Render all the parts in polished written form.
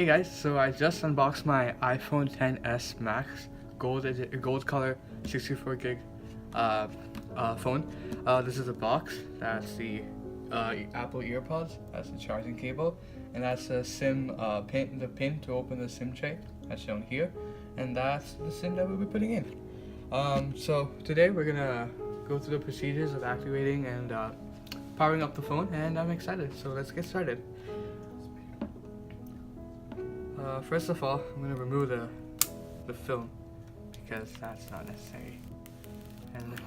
guys, so I just unboxed my iPhone XS Max gold color 64 gig phone. This is the box. That's the Apple EarPods. That's the charging cable, and that's the SIM pin. The pin to open the SIM tray. That's shown here, and that's the SIM that we'll be putting in. So today we're gonna go through the procedures of activating and powering up the phone, and I'm excited. So let's get started. First of all, I'm going to remove the film because that's not necessary. And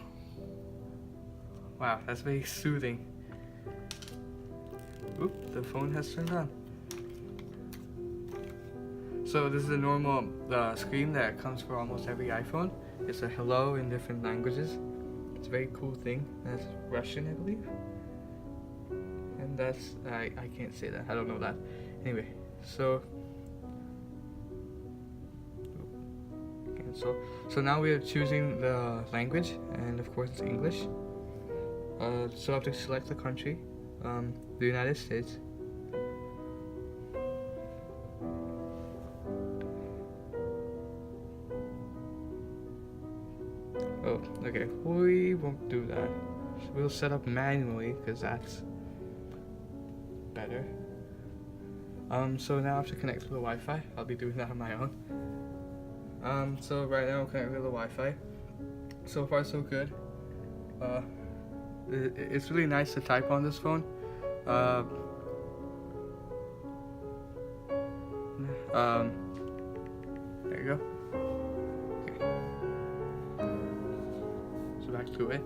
wow, that's very soothing. Oop, the phone has turned on. So this is the normal screen that comes for almost every iPhone. It's a hello in different languages. It's a very cool thing. That's Russian, I believe. And that's, I can't say that. I don't know that. Anyway, so now we are choosing the language, and of course it's English. So I have to select the country, the United States. Oh, okay, we won't do that. We'll set up manually because that's better. So now I have to connect to the Wi-Fi. I'll be doing that on my own. So right now I'm connected to the Wi-Fi. So far so good. It's really nice to type on this phone. There you go. Okay. So back to it.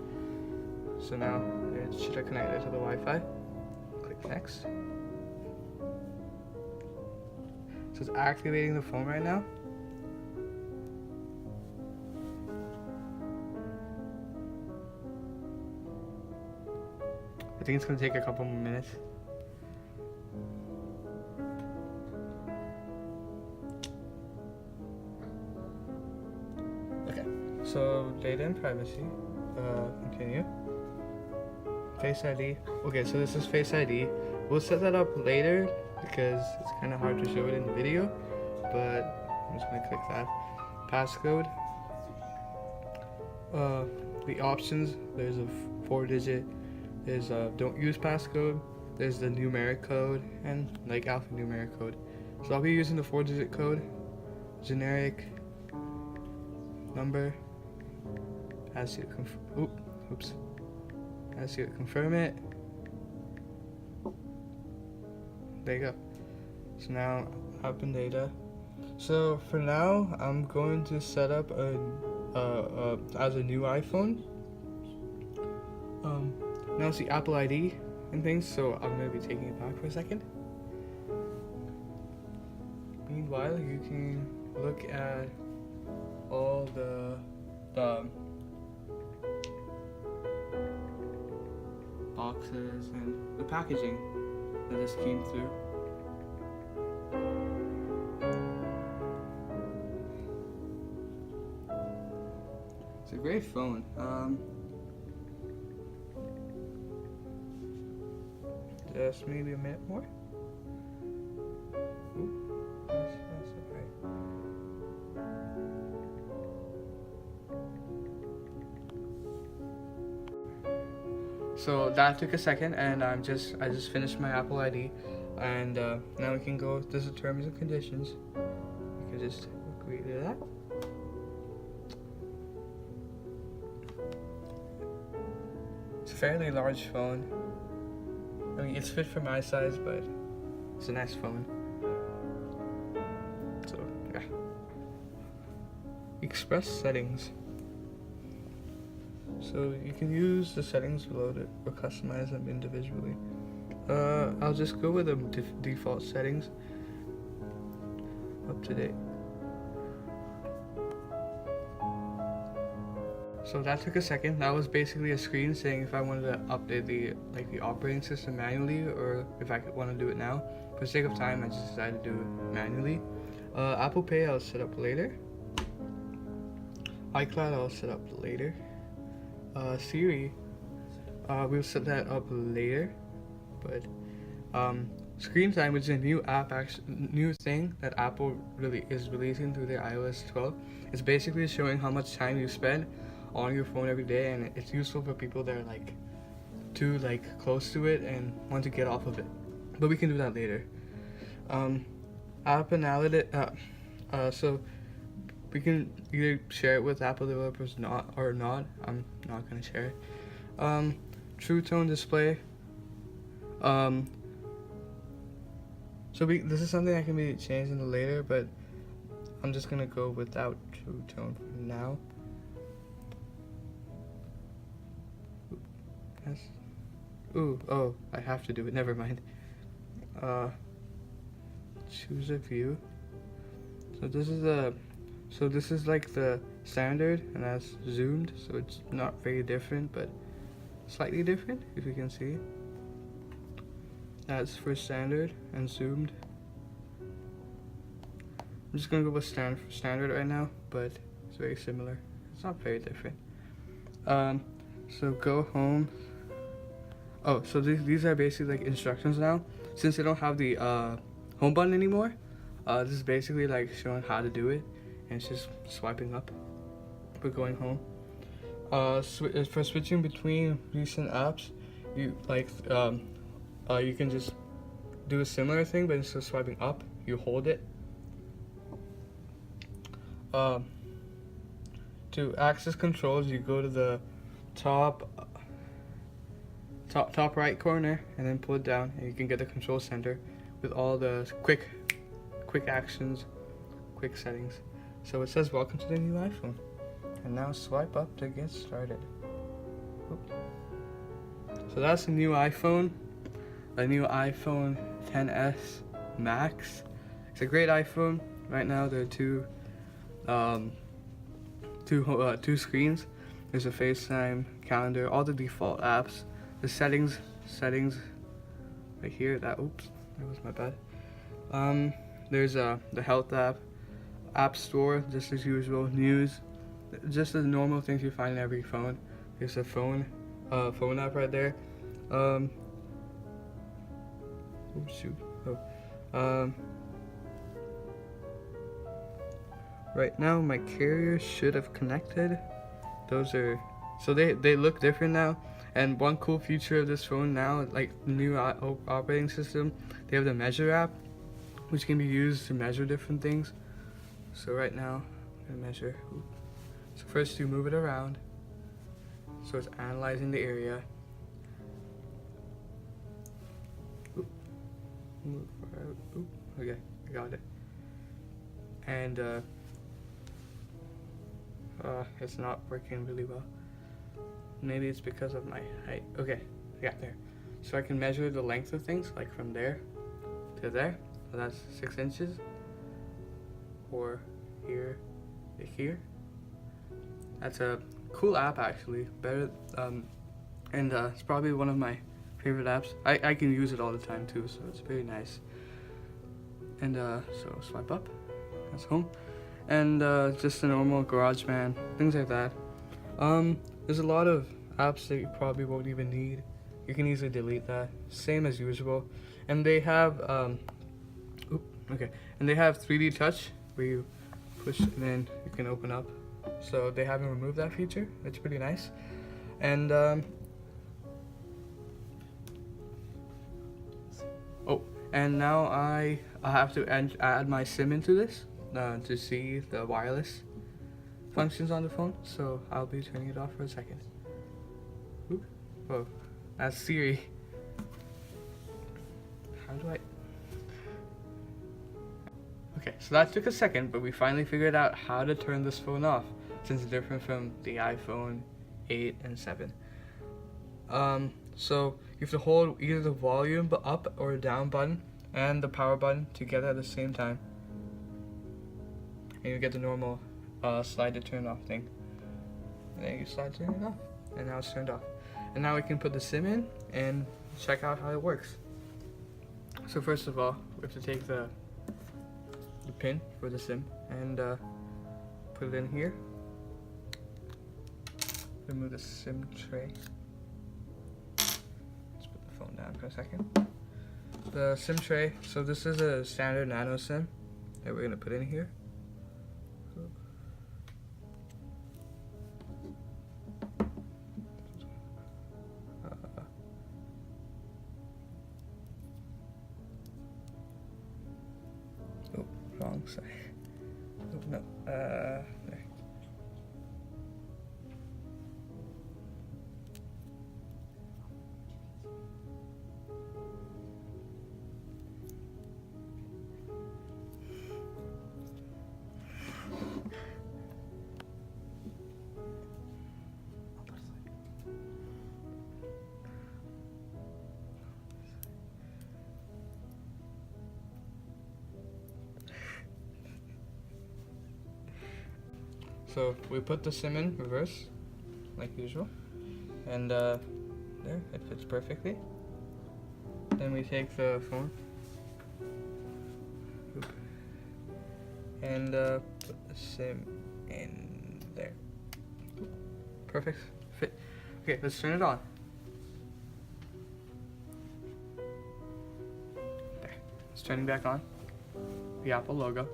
So now it should have connected to the Wi-Fi. Click next. So it's activating the phone right now. I think it's going to take a couple more minutes. Okay, so data and privacy, continue. Face ID, okay, so this is Face ID. We'll set that up later because it's kind of hard to show it in the video, but I'm just going to click that. Passcode, the options, there's a 4-digit. There's don't use passcode, there's the numeric code, and like alphanumeric code. So I'll be using the 4-digit code, generic number, ask you to ask you to confirm it. There you go. So now open data. So for now, I'm going to set up as a new iPhone. Now it's the Apple ID and things, so I'm going to be taking it back for a second. Meanwhile, you can look at all the boxes and the packaging that this came through. It's a great phone. Just maybe a minute more. That's okay. So that took a second, and I just finished my Apple ID, and now we can go. This is terms and conditions. You can just agree to that. It's a fairly large phone. I mean, it's fit for my size, but it's a nice phone. So, yeah. Express settings. So you can use the settings below or customize them individually. I'll just go with the default settings. Up to date. So that took a second. That was basically a screen saying if I wanted to update the operating system manually, or if I want to do it now. For the sake of time, I just decided to do it manually. Apple Pay I'll set up later. iCloud I'll set up later. Siri, we'll set that up later. But Screen time, which is a new thing that Apple really is releasing through their iOS 12. It's basically showing how much time you spend on your phone every day, and it's useful for people that are like too close to it and want to get off of it. But we can do that later. App analytics. So we can either share it with Apple developers or not. I'm not gonna share it. True Tone display. This is something that can be changed in the later, but I'm just gonna go without True Tone for now. Yes. Oh, I have to do it. Never mind. Choose a view. So this is like the standard, and that's zoomed, so it's not very different, but slightly different, if you can see. That's for standard and zoomed. I'm just gonna go with standard right now, but it's very similar. It's not very different. So go home. Oh, so these are basically like instructions now. Since they don't have the home button anymore, this is basically like showing how to do it, and it's just swiping up for going home. For switching between recent apps, you can just do a similar thing, but instead of swiping up, you hold it. To access controls, you go to the top right corner and then pull it down, and you can get the control center with all the quick actions, quick settings. So it says welcome to the new iPhone, and now swipe up to get started. Oops. So that's the new iPhone, the new iPhone XS Max. It's a great iPhone. Right now there are two screens. There's a FaceTime, calendar, all the default apps. The settings right here. That was my bad. There's the health app store, just as usual. News, just the normal things you find in every phone. There's a phone app right there. Right now my carrier should have connected. Those are, so they look different now. And one cool feature of this phone now, like the new operating system, they have the measure app, which can be used to measure different things. So right now, I'm gonna measure. So first you move it around. So it's analyzing the area. Okay, I got it. And it's not working really well. Maybe it's because of my height. Okay, I got there. So I can measure the length of things, like from there to there. So that's 6 inches. Or here to here. That's a cool app, actually. Better, and it's probably one of my favorite apps. I can use it all the time too, so it's very nice. And so swipe up. That's home. And just a normal GarageBand, things like that. There's a lot of apps that you probably won't even need. You can easily delete that, same as usual. And they have and they have 3D touch, where you push and then you can open up. So they haven't removed that feature. It's pretty nice. And and now I have to add my SIM into this to see the wireless functions on the phone. So I'll be turning it off for a second. Oh, that's Siri. How do I? Okay, so that took a second, but we finally figured out how to turn this phone off, since it's different from the iPhone 8 and 7. So you have to hold either the volume up or down button and the power button together at the same time, and you get the normal slide to turn off thing. And then you slide to turn it off, and now it's turned off. And now we can put the SIM in and check out how it works. So first of all, we have to take the pin for the SIM and put it in here. Remove the SIM tray. Let's put the phone down for a second. the SIM tray. So this is a standard nano SIM that we're gonna put in here. Oh, wrong side. Oh, no. There. So we put the SIM in reverse, like usual, and there, it fits perfectly. Then we take the phone and put the SIM in there. Perfect fit. Okay, let's turn it on. There, it's turning back on. The Apple logo.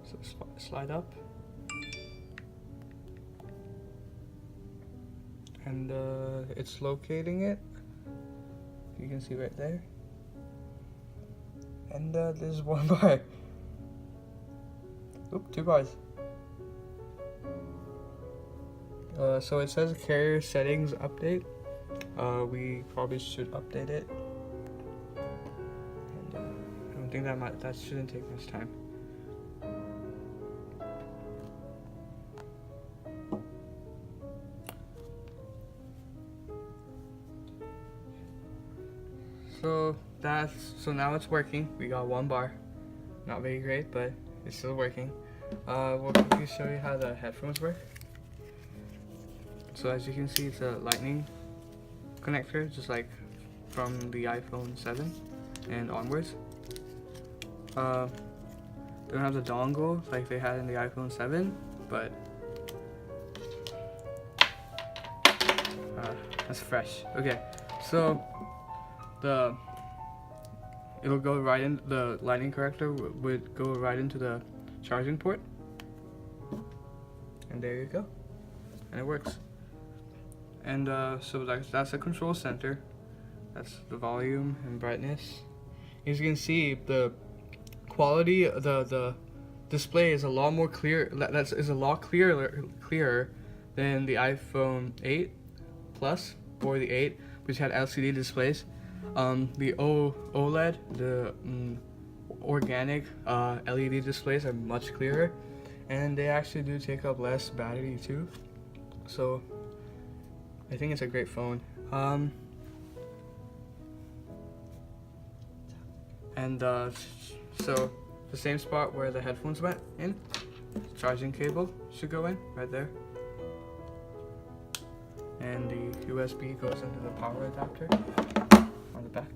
So slide up, and it's locating it. You can see right there. And there's one bar. Oop, 2 bars. So it says carrier settings update. We probably should update it. And I don't think that shouldn't take much time. So now it's working. We got 1 bar. Not very great, but it's still working. We'll quickly show you how the headphones work. So as you can see, it's a lightning connector, just like from the iPhone 7 and onwards. They don't have the dongle like they had in the iPhone 7, but that's fresh. Okay, so it'll go right in, the lightning connector would go right into the charging port, and there you go, and it works. And so that's the control center. That's the volume and brightness. As you can see, the quality, the display is a lot more clear. Is a lot clearer than the iPhone 8 Plus or the 8, which had LCD displays. The OLED, the organic LED displays are much clearer, and they actually do take up less battery too. So I think it's a great phone. So the same spot where the headphones went in, charging cable should go in right there, and the USB goes into the power adapter on the back,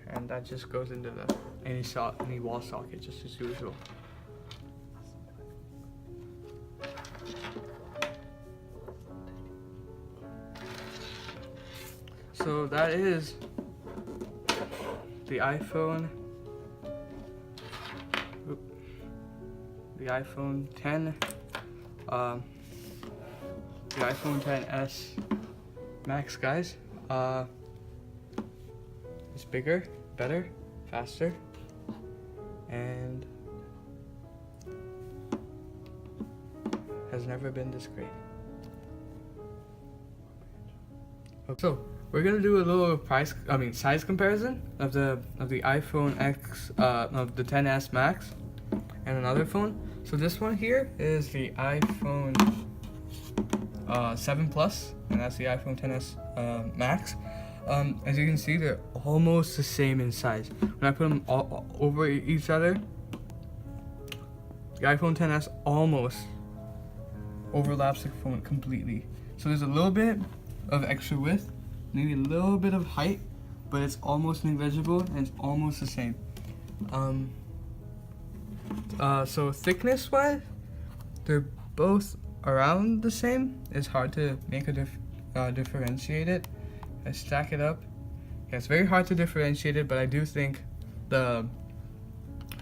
and that just goes into any wall socket, just as usual. So that is the iPhone 10, the iPhone 10s Max, guys. It's bigger, better, faster, and has never been this great. Okay. So we're gonna do a little size comparison of the iPhone X, of the 10s Max, and another phone. So this one here is the iPhone 7 Plus, and that's the iPhone 10s Max. As you can see, they're almost the same in size. When I put them all over each other, the iPhone 10s almost overlaps the phone completely. So there's a little bit of extra width maybe a little bit of height, but it's almost negligible and it's almost the same. So thickness wise, they're both around the same. It's hard to make a differentiate it. I stack it up. Yeah, it's very hard to differentiate it, but I do think the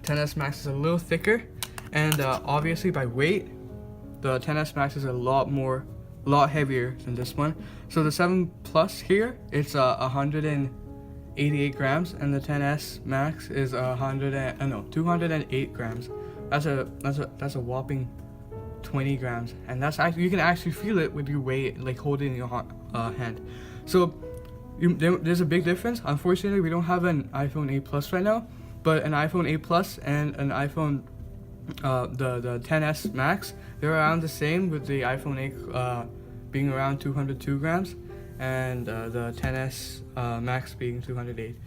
10s Max is a little thicker, and obviously by weight, the 10s Max is a lot heavier than this one. So the 7 Plus here, it's 188 grams, and the 10s Max is 208 grams. That's a whopping 20 grams, and that's actually, you can actually feel it with your weight, like holding in your hand. So there's a big difference. Unfortunately, we don't have an iPhone 8 Plus right now, but an iPhone 8 Plus and an iPhone the 10s Max, they're around the same, with the iPhone 8 being around 202 grams and the 10s Max being 208.